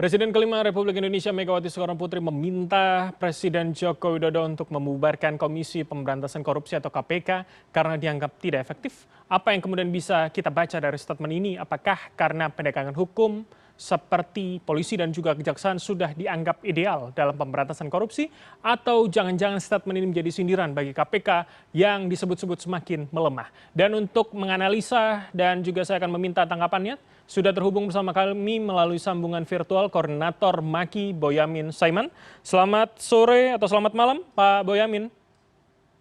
Presiden kelima Republik Indonesia Megawati Soekarno-Putri meminta Presiden Joko Widodo untuk membubarkan Komisi Pemberantasan Korupsi atau KPK karena dianggap tidak efektif. Apa yang kemudian bisa kita baca dari statement ini? Apakah karena penegakan hukum seperti polisi dan juga kejaksaan sudah dianggap ideal dalam pemberantasan korupsi? Atau jangan-jangan statement ini menjadi sindiran bagi KPK yang disebut-sebut semakin melemah? Dan untuk menganalisa dan juga saya akan meminta tanggapannya, sudah terhubung bersama kami melalui sambungan virtual Koordinator Maki Boyamin Saiman. Selamat sore atau selamat malam Pak Boyamin.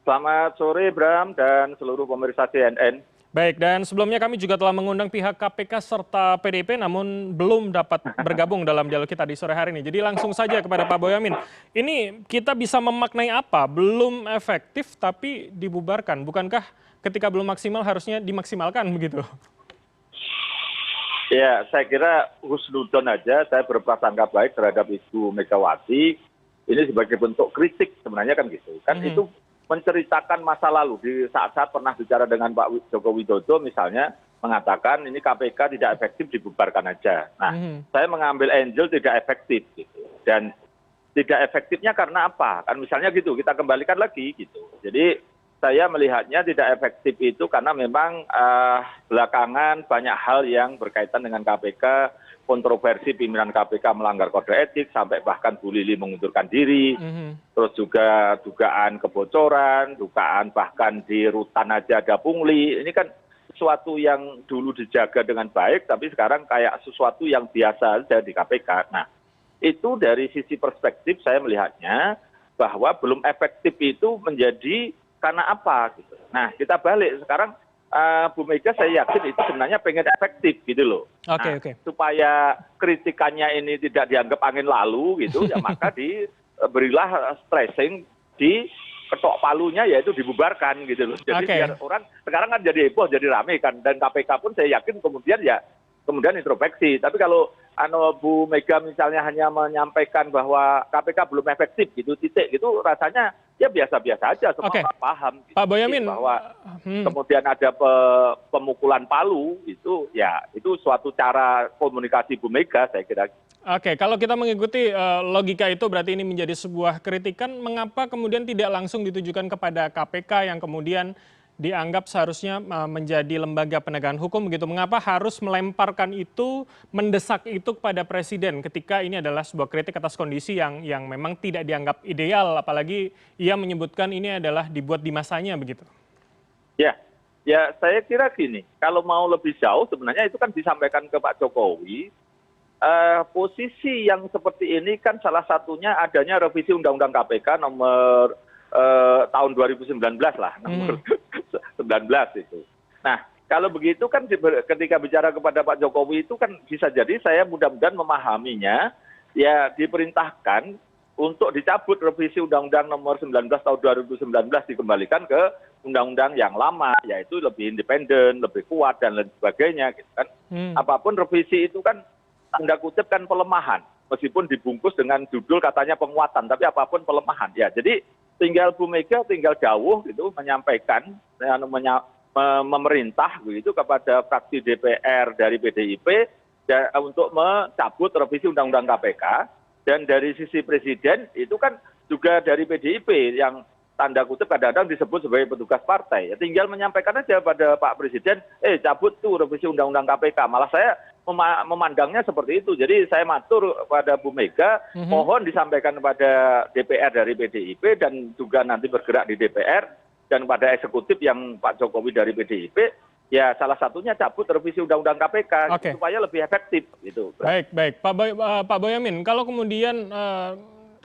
Selamat sore Bram dan seluruh pemirsa CNN. Baik, dan sebelumnya kami juga telah mengundang pihak KPK serta PDIP namun belum dapat bergabung dalam dialog kita di sore hari ini. Jadi langsung saja kepada Pak Boyamin. Ini kita bisa memaknai apa? Belum efektif tapi dibubarkan. Bukankah ketika belum maksimal harusnya dimaksimalkan begitu? Ya, saya kira husnudon aja saya berprasangka baik terhadap Ibu Megawati. Ini sebagai bentuk kritik sebenarnya kan gitu. Kan itu menceritakan masa lalu di saat-saat pernah bicara dengan Pak Joko Widodo misalnya mengatakan ini KPK tidak efektif dibubarkan aja. Nah, saya mengambil angle tidak efektif gitu. Dan tidak efektifnya karena apa? Kan misalnya gitu, kita kembalikan lagi gitu. Jadi saya melihatnya tidak efektif itu karena memang belakangan banyak hal yang berkaitan dengan KPK, kontroversi pimpinan KPK melanggar kode etik, sampai bahkan Bu Lili mengundurkan diri, terus juga dugaan kebocoran, dugaan bahkan di rutan aja ada pungli. Ini kan sesuatu yang dulu dijaga dengan baik, tapi sekarang kayak sesuatu yang biasa saja di KPK. Nah, itu dari sisi perspektif saya melihatnya bahwa belum efektif itu menjadi karena apa gitu. Nah, kita balik sekarang Bu Mega saya yakin itu sebenarnya pengen efektif gitu loh. Oke. Supaya kritikannya ini tidak dianggap angin lalu gitu ya maka diberilah stressing di ketok palunya yaitu dibubarkan gitu loh. Jadi biar orang sekarang kan jadi heboh, jadi rame kan, dan KPK pun saya yakin kemudian introspeksi. Tapi kalau Bu Mega misalnya hanya menyampaikan bahwa KPK belum efektif gitu titik gitu, rasanya ya biasa-biasa aja, semua orang paham gitu. Pak Boyamin, bahwa kemudian ada pemukulan palu itu ya itu suatu cara komunikasi Bu Mega saya kira. Oke, kalau kita mengikuti logika itu berarti ini menjadi sebuah kritikan. Mengapa kemudian tidak langsung ditujukan kepada KPK yang kemudian dianggap seharusnya menjadi lembaga penegakan hukum begitu? Mengapa harus melemparkan itu, mendesak itu kepada Presiden ketika ini adalah sebuah kritik atas kondisi yang memang tidak dianggap ideal, apalagi ia menyebutkan ini adalah dibuat di masanya begitu? Ya saya kira gini, kalau mau lebih jauh sebenarnya itu kan disampaikan ke Pak Jokowi. Posisi yang seperti ini kan salah satunya adanya revisi Undang-Undang KPK nomor tahun 2019 lah, nomor 19 itu. Nah, kalau begitu kan ketika bicara kepada Pak Jokowi itu kan bisa jadi saya mudah-mudahan memahaminya, ya diperintahkan untuk dicabut revisi Undang-Undang nomor 19 tahun 2019 dikembalikan ke undang-undang yang lama, yaitu lebih independen, lebih kuat dan lain sebagainya gitu kan. Apapun revisi itu kan tanda kutip kan pelemahan, meskipun dibungkus dengan judul katanya penguatan, tapi apapun pelemahan ya. Jadi tinggal Bu Mega tinggal jauh gitu menyampaikan memerintah begitu kepada fraksi DPR dari PDIP untuk mencabut revisi Undang-Undang KPK, dan dari sisi Presiden itu kan juga dari PDIP yang tanda kutip kadang-kadang disebut sebagai petugas partai. Ya, tinggal menyampaikan aja pada Pak Presiden, cabut tuh revisi Undang-Undang KPK. Malah saya memandangnya seperti itu. Jadi saya matur kepada Bu Mega, mohon disampaikan kepada DPR dari PDIP dan juga nanti bergerak di DPR dan pada eksekutif yang Pak Jokowi dari PDIP, ya salah satunya cabut revisi Undang-Undang KPK supaya lebih efektif. Gitu. Baik. Pak Boyamin, kalau kemudian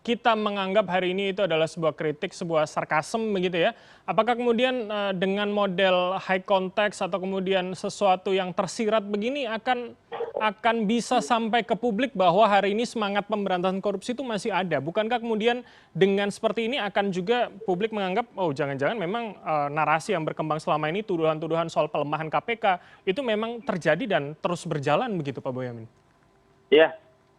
kita menganggap hari ini itu adalah sebuah kritik, sebuah sarkasem begitu ya. Apakah kemudian dengan model high context atau kemudian sesuatu yang tersirat begini akan bisa sampai ke publik bahwa hari ini semangat pemberantasan korupsi itu masih ada? Bukankah kemudian dengan seperti ini akan juga publik menganggap, oh jangan-jangan memang narasi yang berkembang selama ini, tuduhan-tuduhan soal pelemahan KPK, itu memang terjadi dan terus berjalan begitu Pak Boyamin? Iya.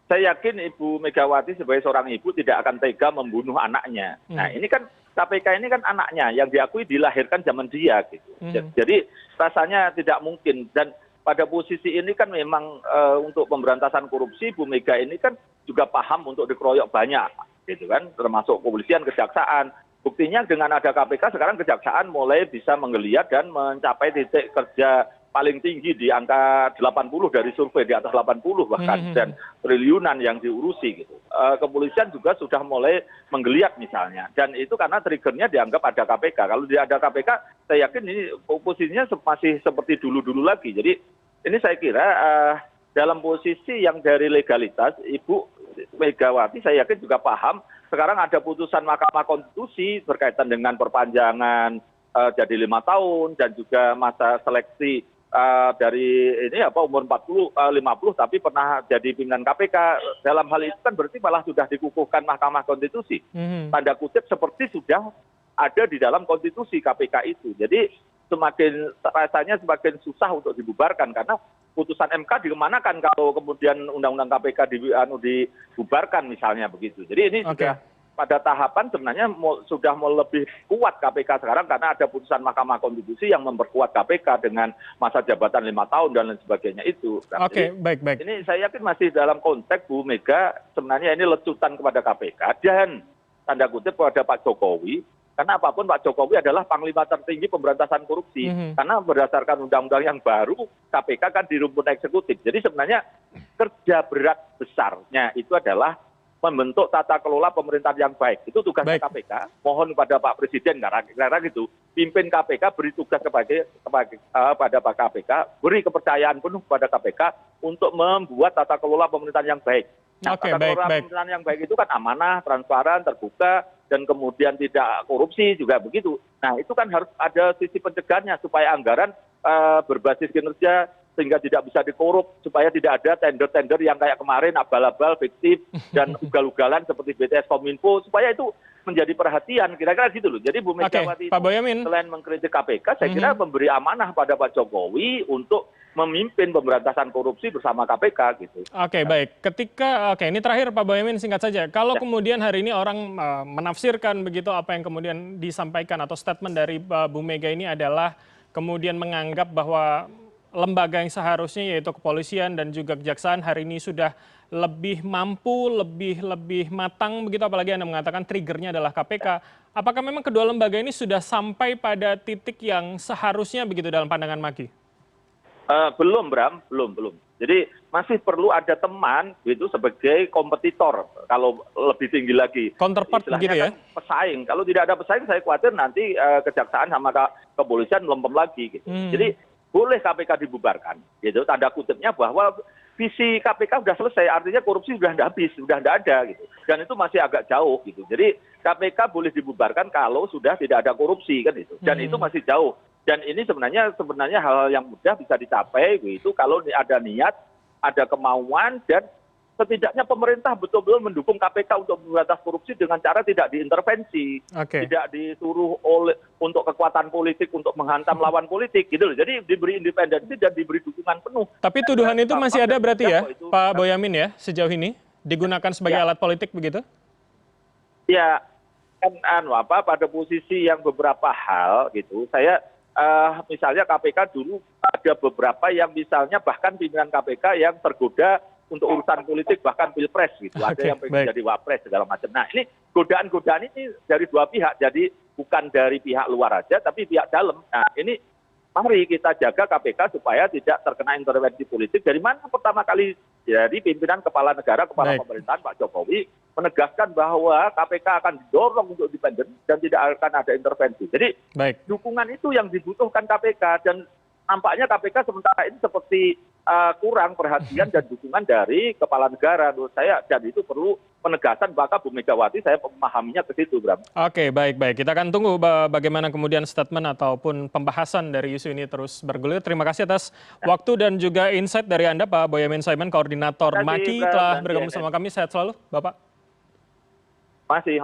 Saya yakin Ibu Megawati sebagai seorang ibu tidak akan tega membunuh anaknya. Nah ini kan KPK ini kan anaknya yang diakui dilahirkan zaman dia gitu. Jadi rasanya tidak mungkin, dan pada posisi ini kan memang untuk pemberantasan korupsi Bu Mega ini kan juga paham untuk dikeroyok banyak gitu kan, termasuk kepolisian, kejaksaan. Buktinya dengan ada KPK sekarang kejaksaan mulai bisa menggeliat dan mencapai titik kerja paling tinggi di angka 80 dari survei, di atas 80 bahkan, dan triliunan yang diurusi gitu. Kepolisian juga sudah mulai menggeliat misalnya, dan itu karena triggernya dianggap ada KPK. Kalau tidak ada KPK, saya yakin ini posisinya masih seperti dulu-dulu lagi. Jadi ini saya kira dalam posisi yang dari legalitas, Ibu Megawati saya yakin juga paham, sekarang ada putusan Mahkamah Konstitusi berkaitan dengan perpanjangan jadi 5 tahun, dan juga masa seleksi dari ini umur 50 tapi pernah jadi pimpinan KPK. Dalam hal itu kan berarti malah sudah dikukuhkan Mahkamah Konstitusi. Tanda kutip seperti sudah ada di dalam konstitusi KPK itu. Jadi rasanya semakin susah untuk dibubarkan, karena putusan MK dikemanakan kalau kemudian undang-undang KPK dibubarkan misalnya begitu. Jadi ini juga pada tahapan sebenarnya sudah mau lebih kuat KPK sekarang, karena ada putusan Mahkamah Konstitusi yang memperkuat KPK dengan masa jabatan 5 tahun dan lain sebagainya itu. Oke, baik. Ini saya yakin masih dalam konteks Bu Mega sebenarnya ini lecutan kepada KPK dan tanda kutip kepada Pak Jokowi, karena apapun Pak Jokowi adalah panglima tertinggi pemberantasan korupsi. Karena berdasarkan undang-undang yang baru, KPK kan di rumpun eksekutif. Jadi sebenarnya kerja berat besarnya itu adalah membentuk tata kelola pemerintahan yang baik. Itu tugasnya KPK. Mohon kepada Pak Presiden, karena gitu, pimpin KPK, beri tugas kepada Pak KPK, beri kepercayaan penuh kepada KPK untuk membuat tata kelola pemerintahan yang baik. Nah, tata kelola pemerintahan yang baik itu kan amanah, transparan, terbuka, dan kemudian tidak korupsi juga begitu. Nah, itu kan harus ada sisi pencegahannya supaya anggaran berbasis kinerja, sehingga tidak bisa dikorup, supaya tidak ada tender-tender yang kayak kemarin abal-abal, fiktif, dan ugal-ugalan seperti BTS Kominfo, supaya itu menjadi perhatian, kira-kira gitu loh. Jadi Bu Megawati selain mengkritik KPK, saya kira memberi amanah pada Pak Jokowi untuk memimpin pemberantasan korupsi bersama KPK gitu. Oke, baik. Ini terakhir Pak Boyamin, singkat saja. Kalau kemudian hari ini orang menafsirkan begitu apa yang kemudian disampaikan atau statement dari Bu Mega ini adalah kemudian menganggap bahwa lembaga yang seharusnya yaitu kepolisian dan juga kejaksaan hari ini sudah lebih mampu, lebih matang begitu, apalagi Anda mengatakan triggernya adalah KPK. Apakah memang kedua lembaga ini sudah sampai pada titik yang seharusnya begitu dalam pandangan Maki? Belum, Bram, belum. Jadi masih perlu ada teman itu sebagai kompetitor, kalau lebih tinggi lagi. Counterpart begitu ya? Pesaing. Kalau tidak ada pesaing, saya khawatir nanti kejaksaan sama kepolisian melempem lagi gitu. Jadi boleh KPK dibubarkan, gitu. Tanda kutipnya bahwa visi KPK sudah selesai, artinya korupsi sudah tidak habis, sudah tidak ada, gitu. Dan itu masih agak jauh, gitu. Jadi KPK boleh dibubarkan kalau sudah tidak ada korupsi, kan itu. Dan itu masih jauh. Dan ini sebenarnya hal-hal yang mudah bisa dicapai, gitu. Kalau ada niat, ada kemauan, dan setidaknya pemerintah betul-betul mendukung KPK untuk memberantas korupsi dengan cara tidak diintervensi, tidak disuruh untuk kekuatan politik untuk menghantam lawan politik, gitu loh. Jadi diberi independensi dan diberi dukungan penuh. Tapi tuduhan itu masih ada berarti ya, Pak Boyamin ya, sejauh ini digunakan sebagai alat politik begitu? Ya, kan pada posisi yang beberapa hal gitu, saya misalnya KPK dulu ada beberapa yang misalnya bahkan pimpinan KPK yang tergoda untuk urusan politik, bahkan pilpres gitu. Ada yang pengen jadi wapres segala macam. Nah, ini godaan-godaan ini dari dua pihak, jadi bukan dari pihak luar aja tapi pihak dalam. Nah, ini mari kita jaga KPK supaya tidak terkena intervensi politik. Dari mana pertama kali jadi pimpinan kepala negara, kepala pemerintahan Pak Jokowi menegaskan bahwa KPK akan didorong untuk independen dan tidak akan ada intervensi. Jadi dukungan itu yang dibutuhkan KPK, dan nampaknya KPK sementara ini seperti kurang perhatian dan dukungan dari kepala negara menurut saya, dan itu perlu penegasan. Bahkan Bu Megawati saya memahaminya ke situ, Bram. Oke, baik. Kita akan tunggu bagaimana kemudian statement ataupun pembahasan dari isu ini terus bergulir. Terima kasih atas waktu dan juga insight dari Anda, Pak Boyamin Saiman, Koordinator Maki, telah bergabung sama kami. Sehat selalu, Bapak. Masih.